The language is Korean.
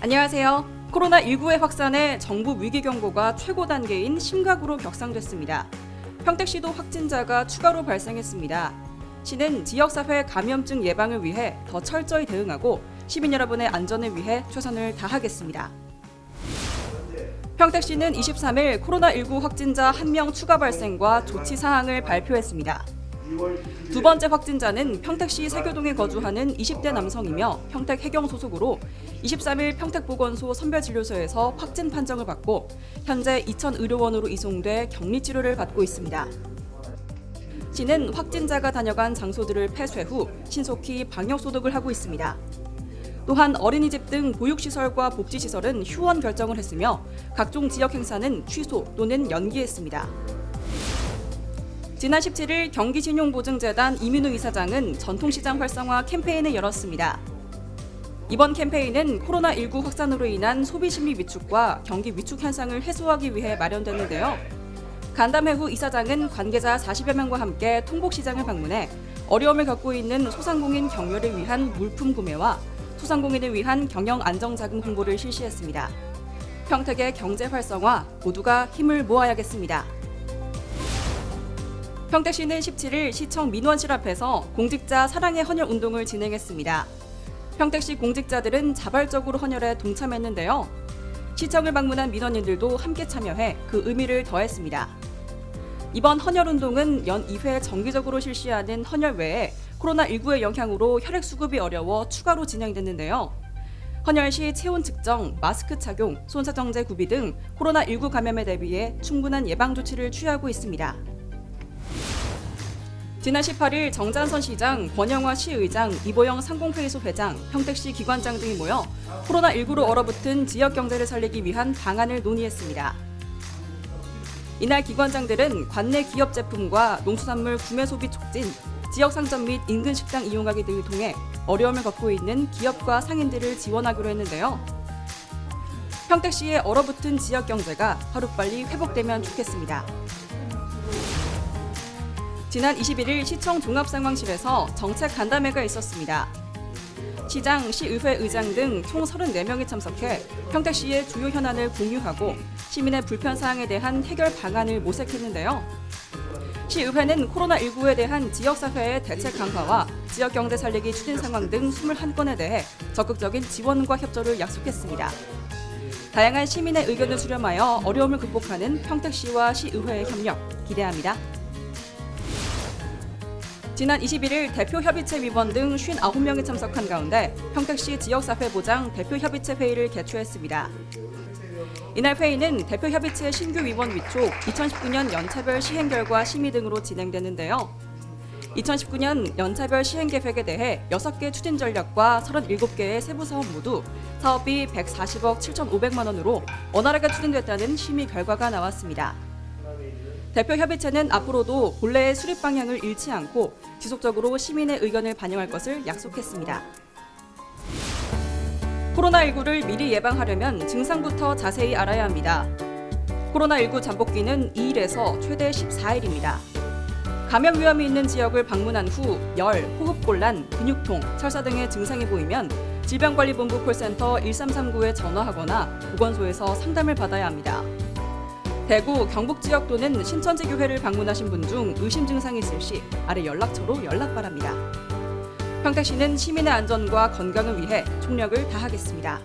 안녕하세요. 코로나19의 확산에 정부 위기경보가 최고 단계인 심각으로 격상됐습니다. 평택시도 확진자가 추가로 발생했습니다. 시는 지역사회 감염증 예방을 위해 더 철저히 대응하고 시민 여러분의 안전을 위해 최선을 다하겠습니다. 평택시는 23일 코로나19 확진자 1명 추가 발생과 조치 사항을 발표했습니다. 두 번째 확진자는 평택시 세교동에 거주하는 20대 남성이며 평택 해경 소속으로 23일 평택보건소 선별진료소에서 확진 판정을 받고 현재 이천의료원으로 이송돼 격리치료를 받고 있습니다. 시는 확진자가 다녀간 장소들을 폐쇄 후 신속히 방역소독을 하고 있습니다. 또한 어린이집 등 보육시설과 복지시설은 휴원 결정을 했으며 각종 지역 행사는 취소 또는 연기했습니다. 지난 17일 경기신용보증재단 이민우 이사장은 전통시장 활성화 캠페인을 열었습니다. 이번 캠페인은 코로나19 확산으로 인한 소비심리 위축과 경기 위축 현상을 해소하기 위해 마련됐는데요. 간담회 후 이사장은 관계자 40여 명과 함께 통곡시장을 방문해 어려움을 겪고 있는 소상공인 격려를 위한 물품 구매와 소상공인을 위한 경영 안정자금 홍보를 실시했습니다. 평택의 경제 활성화 모두가 힘을 모아야겠습니다. 평택시는 17일 시청 민원실 앞에서 공직자 사랑의 헌혈 운동을 진행했습니다. 평택시 공직자들은 자발적으로 헌혈에 동참했는데요. 시청을 방문한 민원인들도 함께 참여해 그 의미를 더했습니다. 이번 헌혈 운동은 연 2회 정기적으로 실시하는 헌혈 외에 코로나19의 영향으로 혈액 수급이 어려워 추가로 진행됐는데요. 헌혈 시 체온 측정, 마스크 착용, 손사정제 구비 등 코로나19 감염에 대비해 충분한 예방 조치를 취하고 있습니다. 지난 18일 정잔선 시장, 권영화 시의장, 이보영 상공회의소 회장, 평택시 기관장 등이 모여 코로나19로 얼어붙은 지역 경제를 살리기 위한 방안을 논의했습니다. 이날 기관장들은 관내 기업 제품과 농수산물 구매 소비 촉진, 지역 상점 및 인근 식당 이용하기 등을 통해 어려움을 겪고 있는 기업과 상인들을 지원하기로 했는데요. 평택시의 얼어붙은 지역 경제가 하루빨리 회복되면 좋겠습니다. 지난 21일 시청 종합상황실에서 정책 간담회가 있었습니다. 시장, 시의회 의장 등 총 34명이 참석해 평택시의 주요 현안을 공유하고 시민의 불편사항에 대한 해결 방안을 모색했는데요. 시의회는 코로나19에 대한 지역사회의 대책 강화와 지역경제 살리기 추진 상황 등 21건에 대해 적극적인 지원과 협조를 약속했습니다. 다양한 시민의 의견을 수렴하여 어려움을 극복하는 평택시와 시의회의 협력 기대합니다. 지난 21일 대표협의체 위원 등 59명이 참석한 가운데 평택시 지역사회보장 대표협의체 회의를 개최했습니다. 이날 회의는 대표협의체 신규 위원 위촉, 2019년 연차별 시행 결과 심의 등으로 진행되는데요. 2019년 연차별 시행 계획에 대해 6개 추진 전략과 37개의 세부 사업 모두 사업비 140억 7,500만 원으로 원활하게 추진됐다는 심의 결과가 나왔습니다. 대표협의체는 앞으로도 본래의 수립 방향을 잃지 않고 지속적으로 시민의 의견을 반영할 것을 약속했습니다. 코로나19를 미리 예방하려면 증상부터 자세히 알아야 합니다. 코로나19 잠복기는 2일에서 최대 14일입니다. 감염 위험이 있는 지역을 방문한 후 열, 호흡곤란, 근육통, 설사 등의 증상이 보이면 질병관리본부 콜센터 1339에 전화하거나 보건소에서 상담을 받아야 합니다. 대구, 경북 지역 또는 신천지 교회를 방문하신 분 중 의심 증상이 있을 시 아래 연락처로 연락 바랍니다. 평택시는 시민의 안전과 건강을 위해 총력을 다하겠습니다.